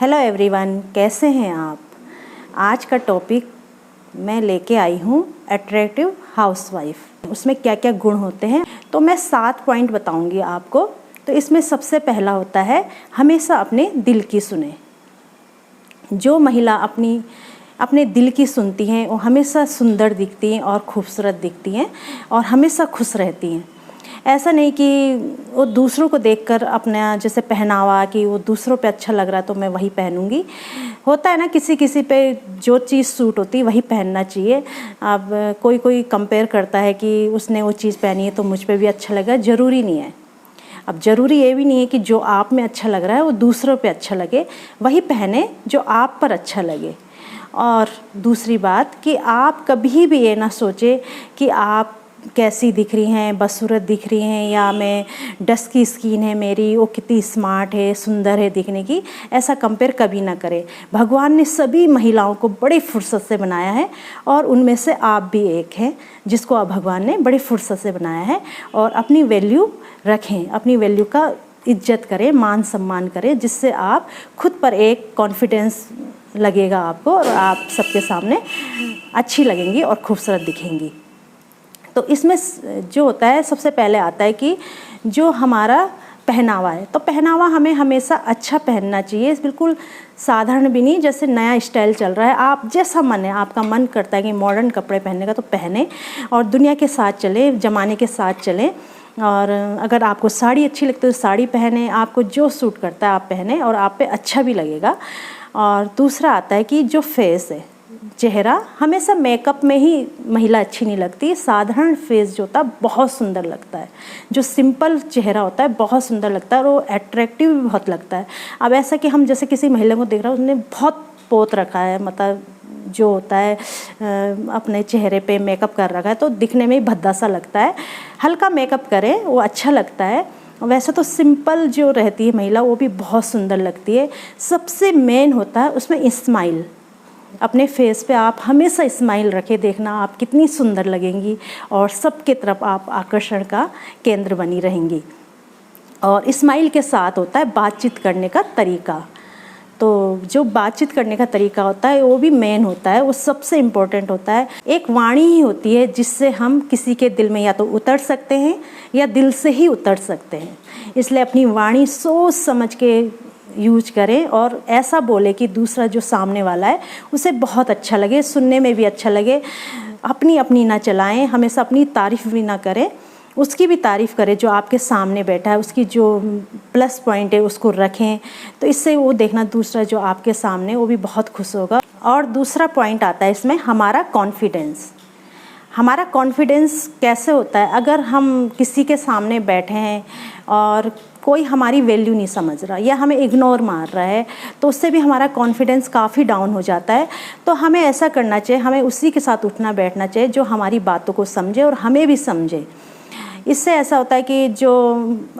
Hello everyone, कैसे हैं आप। आज का टॉपिक मैं लेके आई हूँ अट्रैक्टिव हाउसवाइफ। उसमें क्या क्या गुण होते हैं तो मैं 7 पॉइंट बताऊँगी आपको। तो इसमें सबसे पहला होता है हमेशा अपने दिल की सुने। जो महिला अपने दिल की सुनती हैं वो हमेशा सुंदर दिखती हैं और खूबसूरत दिखती हैं और हमेशा खुश रहती हैं। ऐसा नहीं कि वो दूसरों को देखकर अपना जैसे पहनावा कि वो दूसरों पे अच्छा लग रहा है तो मैं वही पहनूंगी। होता है ना, किसी किसी पे जो चीज़ सूट होती है वही पहनना चाहिए। अब कोई कंपेयर करता है कि उसने वो चीज़ पहनी है तो मुझ पे भी अच्छा लगा, ज़रूरी नहीं है। अब ज़रूरी ये भी नहीं है कि जो आप में अच्छा लग रहा है वो दूसरों पे अच्छा लगे, वही पहने जो आप पर अच्छा लगे। और दूसरी बात कि आप कभी भी ये ना सोचे कि आप कैसी दिख रही हैं, बदसूरत दिख रही हैं, या मैं डस्की स्किन है मेरी, वो कितनी स्मार्ट है, सुंदर है दिखने की। ऐसा कंपेयर कभी ना करें। भगवान ने सभी महिलाओं को बड़ी फुर्सत से बनाया है और उनमें से आप भी एक हैं जिसको आप भगवान ने बड़ी फुर्सत से बनाया है। और अपनी वैल्यू रखें, अपनी वैल्यू का इज्जत करें, मान सम्मान करें, जिससे आप खुद पर एक कॉन्फिडेंस लगेगा आपको और आप सबके सामने अच्छी लगेंगी और खूबसूरत दिखेंगी। तो इसमें जो होता है सबसे पहले आता है कि जो हमारा पहनावा है, तो पहनावा हमें हमेशा अच्छा पहनना चाहिए, बिल्कुल साधारण भी नहीं। जैसे नया स्टाइल चल रहा है, आप जैसा मन है, आपका मन करता है कि मॉडर्न कपड़े पहनने का तो पहने और दुनिया के साथ चले, ज़माने के साथ चलें। और अगर आपको साड़ी अच्छी लगती है तो साड़ी पहने, आपको जो सूट करता है आप पहने और आप पे अच्छा भी लगेगा। और दूसरा आता है कि जो फेस है, चेहरा, हमेशा मेकअप में ही महिला अच्छी नहीं लगती। साधारण फेस जो होता है बहुत सुंदर लगता है, जो सिंपल चेहरा होता है बहुत सुंदर लगता है और वो अट्रैक्टिव भी बहुत लगता है। अब ऐसा कि हम जैसे किसी महिला को देख रहे हैं, उसने बहुत पोत रखा है, मतलब जो होता है अपने चेहरे पे मेकअप कर रखा है तो दिखने में ही भद्दा सा लगता है। हल्का मेकअप करें वो अच्छा लगता है। वैसे तो सिंपल जो रहती है महिला वो भी बहुत सुंदर लगती है। सबसे मेन होता है उसमें स्माइल। अपने फेस पे आप हमेशा स्माइल रखें, देखना आप कितनी सुंदर लगेंगी और सबके तरफ आप आकर्षण का केंद्र बनी रहेंगी। और स्माइल के साथ होता है बातचीत करने का तरीका। तो जो बातचीत करने का तरीका होता है वो भी मेन होता है, वो सबसे इम्पोर्टेंट होता है। एक वाणी ही होती है जिससे हम किसी के दिल में या तो उतर सकते हैं या दिल से ही उतर सकते हैं। इसलिए अपनी वाणी सोच समझ के यूज करें और ऐसा बोले कि दूसरा जो सामने वाला है उसे बहुत अच्छा लगे, सुनने में भी अच्छा लगे। अपनी ना चलाएं, हमेशा अपनी तारीफ़ भी ना करें, उसकी भी तारीफ़ करें जो आपके सामने बैठा है, उसकी जो प्लस पॉइंट है उसको रखें। तो इससे वो देखना दूसरा जो आपके सामने वो भी बहुत खुश होगा। और दूसरा पॉइंट आता है इसमें हमारा कॉन्फिडेंस। हमारा कॉन्फिडेंस कैसे होता है, अगर हम किसी के सामने बैठे हैं और कोई हमारी वैल्यू नहीं समझ रहा या हमें इग्नोर मार रहा है तो उससे भी हमारा कॉन्फिडेंस काफ़ी डाउन हो जाता है। तो हमें ऐसा करना चाहिए, हमें उसी के साथ उठना बैठना चाहिए जो हमारी बातों को समझे और हमें भी समझे। इससे ऐसा होता है कि जो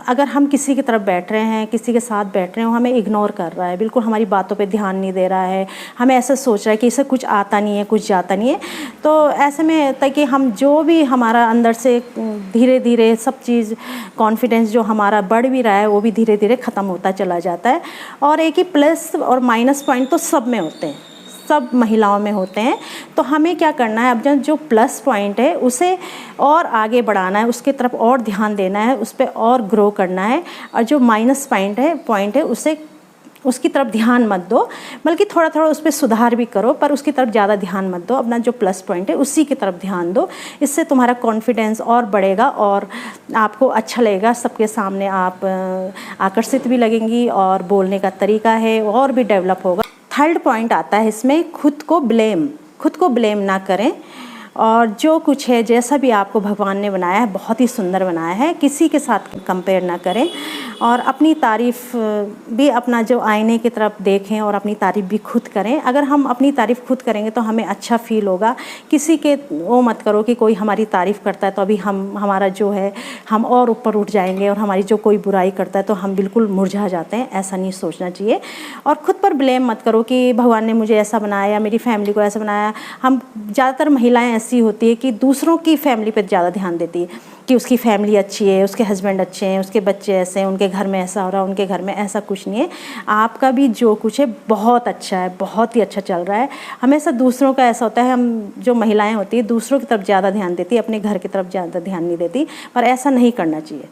अगर हम किसी की तरफ बैठ रहे हैं, किसी के साथ बैठ रहे हैं, वो हमें इग्नोर कर रहा है, बिल्कुल हमारी बातों पे ध्यान नहीं दे रहा है, हमें ऐसा सोच रहा है कि इसे कुछ आता नहीं है, कुछ जाता नहीं है, तो ऐसे में होता है कि हम जो भी हमारा अंदर से धीरे धीरे सब चीज़ कॉन्फिडेंस जो हमारा बढ़ भी रहा है वो भी धीरे धीरे ख़त्म होता चला जाता है। और एक ही प्लस और माइनस पॉइंट तो सब में होते हैं, सब महिलाओं में होते हैं। तो हमें क्या करना है, अब जो प्लस पॉइंट है उसे और आगे बढ़ाना है, उसके तरफ और ध्यान देना है, उस पर और ग्रो करना है। और जो माइनस पॉइंट है उसे उसकी तरफ ध्यान मत दो, बल्कि थोड़ा थोड़ा उस पर सुधार भी करो, पर उसकी तरफ ज़्यादा ध्यान मत दो। अपना जो प्लस पॉइंट है उसी की तरफ ध्यान दो। इससे तुम्हारा कॉन्फिडेंस और बढ़ेगा और आपको अच्छा लगेगा, सबके सामने आप आकर्षित भी लगेंगी और बोलने का तरीका है और भी डेवलप होगा। थर्ड पॉइंट आता है इसमें खुद को ब्लेम ना करें। और जो कुछ है, जैसा भी आपको भगवान ने बनाया है बहुत ही सुंदर बनाया है, किसी के साथ कंपेयर ना करें। और अपनी तारीफ़ भी अपना जो आईने की तरफ देखें और अपनी तारीफ़ भी खुद करें। अगर हम अपनी तारीफ़ खुद करेंगे तो हमें अच्छा फील होगा। किसी के वो मत करो कि कोई हमारी तारीफ़ करता है तो अभी हमारा जो है हम और ऊपर उठ जाएंगे, और हमारी जो कोई बुराई करता है तो हम बिल्कुल मुरझा जाते हैं। ऐसा नहीं सोचना चाहिए। और ख़ुद पर ब्लेम मत करो कि भगवान ने मुझे ऐसा बनाया, मेरी फैमिली को ऐसा बनाया। हम ज़्यादातर महिलाएँ ऐसी होती है कि दूसरों की फैमिली पर ज़्यादा ध्यान देती है कि उसकी फैमिली अच्छी है, उसके हस्बैंड अच्छे हैं, उसके बच्चे ऐसे हैं, उनके घर में ऐसा हो रहा है, उनके घर में ऐसा कुछ नहीं है। आपका भी जो कुछ है बहुत अच्छा है, बहुत ही अच्छा चल रहा है। हमेशा दूसरों का ऐसा होता है, हम जो महिलाएं होती है दूसरों की तरफ ज़्यादा ध्यान देती है, अपने घर की तरफ ज़्यादा ध्यान नहीं देती, पर ऐसा नहीं करना चाहिए।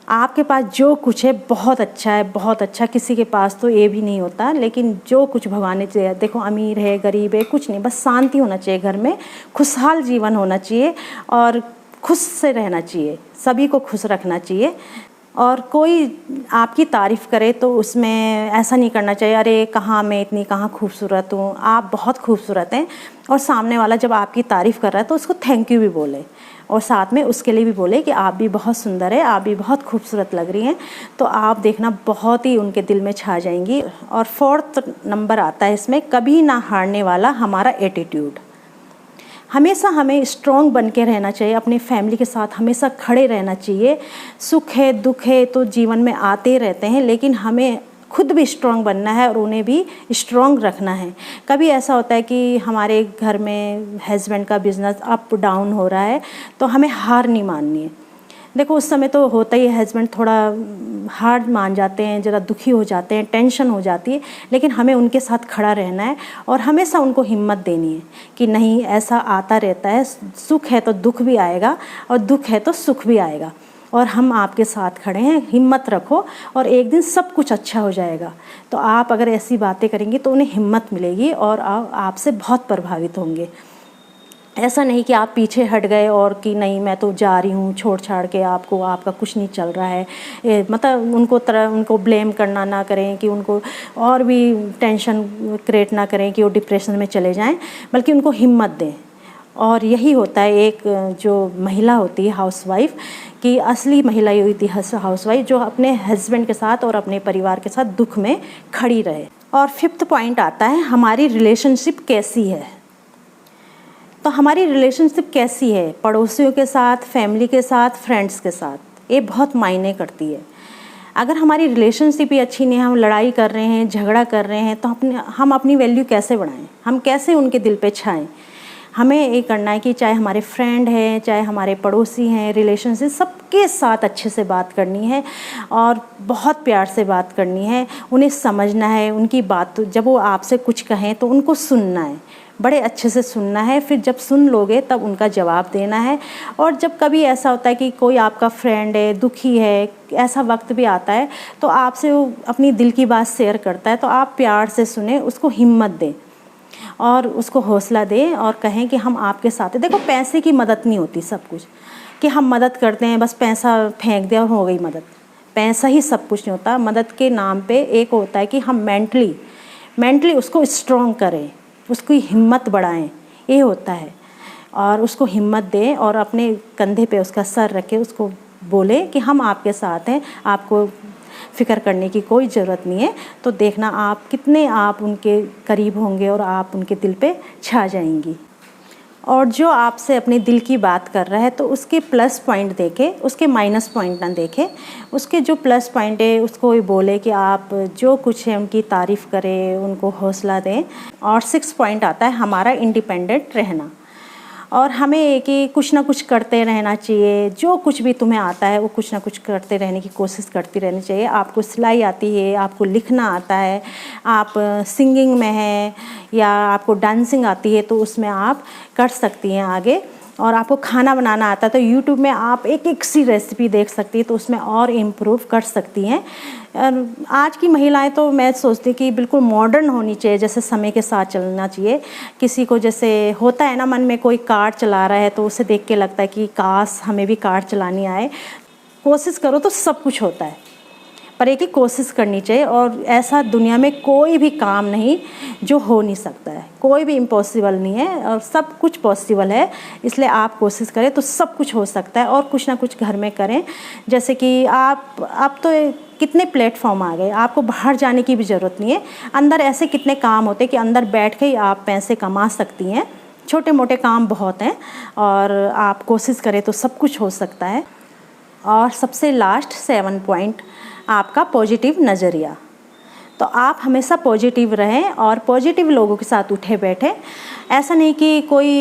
आपके पास जो कुछ है बहुत अच्छा है, बहुत अच्छा। किसी के पास तो ये भी नहीं होता, लेकिन जो कुछ भगवान ने चाहिए, देखो अमीर है गरीब है कुछ नहीं, बस शांति होना चाहिए घर में, खुशहाल जीवन होना चाहिए और खुश से रहना चाहिए, सभी को खुश रखना चाहिए। और कोई आपकी तारीफ़ करे तो उसमें ऐसा नहीं करना चाहिए, अरे कहाँ मैं इतनी कहाँ खूबसूरत हूँ, आप बहुत खूबसूरत हैं। और सामने वाला जब आपकी तारीफ़ कर रहा है तो उसको थैंक यू भी बोले, और साथ में उसके लिए भी बोले कि आप भी बहुत सुंदर है, आप भी बहुत खूबसूरत लग रही हैं। तो आप देखना बहुत ही उनके दिल में छा जाएंगी। और 4th नंबर आता है इसमें, कभी ना हारने वाला हमारा एटीट्यूड। हमेशा हमें स्ट्रॉन्ग बन के रहना चाहिए, अपनी फैमिली के साथ हमेशा खड़े रहना चाहिए। सुख है दुख है तो जीवन में आते रहते हैं, लेकिन हमें खुद भी स्ट्रॉन्ग बनना है और उन्हें भी स्ट्रॉन्ग रखना है। कभी ऐसा होता है कि हमारे घर में हस्बैंड का बिज़नेस अप डाउन हो रहा है तो हमें हार नहीं माननी है। देखो उस समय तो होता ही है, हस्बैंड थोड़ा हार मान जाते हैं, ज़रा दुखी हो जाते हैं, टेंशन हो जाती है, लेकिन हमें उनके साथ खड़ा रहना है और हमेशा उनको हिम्मत देनी है कि नहीं, ऐसा आता रहता है, सुख है तो दुख भी आएगा और दुख है तो सुख भी आएगा, और हम आपके साथ खड़े हैं, हिम्मत रखो और एक दिन सब कुछ अच्छा हो जाएगा। तो आप अगर ऐसी बातें करेंगी तो उन्हें हिम्मत मिलेगी और आपसे बहुत प्रभावित होंगे। ऐसा नहीं कि आप पीछे हट गए और कि नहीं मैं तो जा रही हूँ छोड़ छाड़ के, आपको आपका कुछ नहीं चल रहा है, मतलब उनको ब्लेम करना ना करें कि उनको और भी टेंशन क्रिएट ना करें कि वो डिप्रेशन में चले जाएं, बल्कि उनको हिम्मत दें। और यही होता है एक जो महिला होती है हाउसवाइफ की असली महिला, ये होती है हाउसवाइफ जो अपने हस्बैंड के साथ और अपने परिवार के साथ दुख में खड़ी रहे। और 5th पॉइंट आता है, हमारी रिलेशनशिप कैसी है। तो हमारी रिलेशनशिप कैसी है, पड़ोसियों के साथ, फैमिली के साथ, फ्रेंड्स के साथ, ये बहुत मायने करती है। अगर हमारी रिलेशनशिप ही अच्छी नहीं है, हम लड़ाई कर रहे हैं, झगड़ा कर रहे हैं, तो हम अपनी वैल्यू कैसे बढ़ाएं, हम कैसे उनके दिल पे छाएं। हमें ये करना है कि चाहे हमारे फ्रेंड हैं, चाहे हमारे पड़ोसी हैं, रिलेशनशिप सबके साथ अच्छे से बात करनी है और बहुत प्यार से बात करनी है। उन्हें समझना है, उनकी बात जब वो आपसे कुछ कहें तो उनको सुनना है, बड़े अच्छे से सुनना है। फिर जब सुन लोगे तब उनका जवाब देना है। और जब कभी ऐसा होता है कि कोई आपका फ्रेंड है, दुखी है, ऐसा वक्त भी आता है तो आपसे वो अपनी दिल की बात शेयर करता है, तो आप प्यार से सुने, उसको हिम्मत दें और उसको हौसला दें और कहें कि हम आपके साथ हैं। देखो पैसे की मदद नहीं होती सब कुछ, कि हम मदद करते हैं बस पैसा फेंक दें और हो गई मदद। पैसा ही सब कुछ नहीं होता। मदद के नाम पे एक होता है कि हम मेंटली उसको स्ट्रॉन्ग करें, उसकी हिम्मत बढ़ाएं, ये होता है। और उसको हिम्मत दें और अपने कंधे पे उसका सर रखें, उसको बोले कि हम आपके साथ हैं, आपको फ़िक्र करने की कोई ज़रूरत नहीं है। तो देखना आप कितने आप उनके करीब होंगे और आप उनके दिल पे छा जाएंगी। और जो आपसे अपने दिल की बात कर रहा है तो उसके प्लस पॉइंट देखें, उसके माइनस पॉइंट ना देखें। उसके जो प्लस पॉइंट है उसको ही बोले कि आप जो कुछ है उनकी तारीफ़ करें, उनको हौसला दें। और 6 पॉइंट आता है हमारा इंडिपेंडेंट रहना। और हमें कि कुछ ना कुछ करते रहना चाहिए, जो कुछ भी तुम्हें आता है वो कुछ ना कुछ करते रहने की कोशिश करती रहनी चाहिए। आपको सिलाई आती है, आपको लिखना आता है, आप सिंगिंग में हैं या आपको डांसिंग आती है तो उसमें आप कर सकती हैं आगे। और आपको खाना बनाना आता है तो यूट्यूब में आप एक सी रेसिपी देख सकती है तो उसमें और इम्प्रूव कर सकती हैं। आज की महिलाएं तो मैं सोचती कि बिल्कुल मॉडर्न होनी चाहिए, जैसे समय के साथ चलना चाहिए। किसी को जैसे होता है ना मन में, कोई कार चला रहा है तो उसे देख के लगता है कि काश हमें भी कार चलानी आए। कोशिश करो तो सब कुछ होता है, पर एक ही कोशिश करनी चाहिए। और ऐसा दुनिया में कोई भी काम नहीं जो हो नहीं सकता है, कोई भी इम्पॉसिबल नहीं है और सब कुछ पॉसिबल है। इसलिए आप कोशिश करें तो सब कुछ हो सकता है। और कुछ ना कुछ घर में करें, जैसे कि आप तो कितने प्लेटफॉर्म आ गए, आपको बाहर जाने की भी ज़रूरत नहीं है। अंदर ऐसे कितने काम होते हैं कि अंदर बैठ के ही आप पैसे कमा सकती हैं। छोटे मोटे काम बहुत हैं और आप कोशिश करें तो सब कुछ हो सकता है। और सबसे लास्ट 7 पॉइंट आपका पॉजिटिव नज़रिया। तो आप हमेशा पॉजिटिव रहें और पॉजिटिव लोगों के साथ उठे बैठे। ऐसा नहीं कि कोई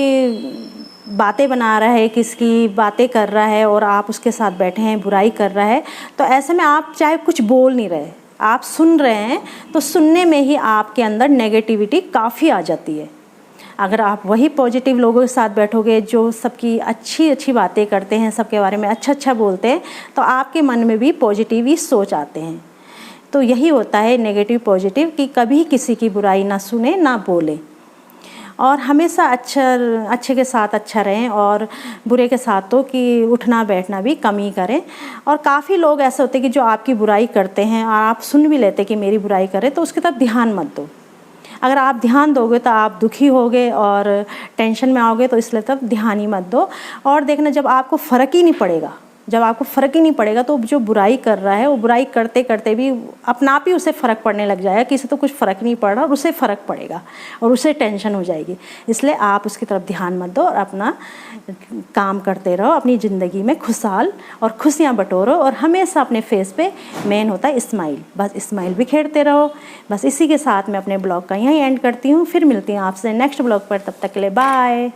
बातें बना रहा है, किसकी बातें कर रहा है और आप उसके साथ बैठे हैं, बुराई कर रहा है, तो ऐसे में आप चाहे कुछ बोल नहीं रहे, आप सुन रहे हैं, तो सुनने में ही आपके अंदर नेगेटिविटी काफ़ी आ जाती है। अगर आप वही पॉजिटिव लोगों के साथ बैठोगे जो सबकी अच्छी अच्छी बातें करते हैं, सबके बारे में अच्छा अच्छा बोलते हैं, तो आपके मन में भी पॉजिटिव ही सोच आते हैं। तो यही होता है नेगेटिव पॉजिटिव, कि कभी किसी की बुराई ना सुने ना बोले, और हमेशा अच्छे के साथ अच्छा रहें, और बुरे के साथ तो कि उठना बैठना भी कम ही करें। और काफ़ी लोग ऐसे होते हैं कि जो आपकी बुराई करते हैं और आप सुन भी लेते कि मेरी बुराई करे, तो उसकी तरफ ध्यान मत दो। अगर आप ध्यान दोगे तो आप दुखी होगे और टेंशन में आओगे, तो इसलिए तब ध्यान ही मत दो। और देखना, जब आपको फ़र्क ही नहीं पड़ेगा, तो जो बुराई कर रहा है वो बुराई करते करते भी अपना आप ही उसे फ़र्क पड़ने लग जाएगा। किसी तो कुछ फ़र्क नहीं पड़ रहा और उसे फ़र्क पड़ेगा और उसे टेंशन हो जाएगी। इसलिए आप उसकी तरफ ध्यान मत दो और अपना काम करते रहो, अपनी ज़िंदगी में खुशहाल और खुशियाँ बटोरो। और हमेशा अपने फेस पे मेन होता है स्माइल, बस स्माइल बिखेरते रहो। बस इसी के साथ मैं अपने ब्लॉग का यहीं एंड करती हूँ। फिर मिलती हूँ आपसे नेक्स्ट ब्लॉग पर, तब तक के लिए बाय।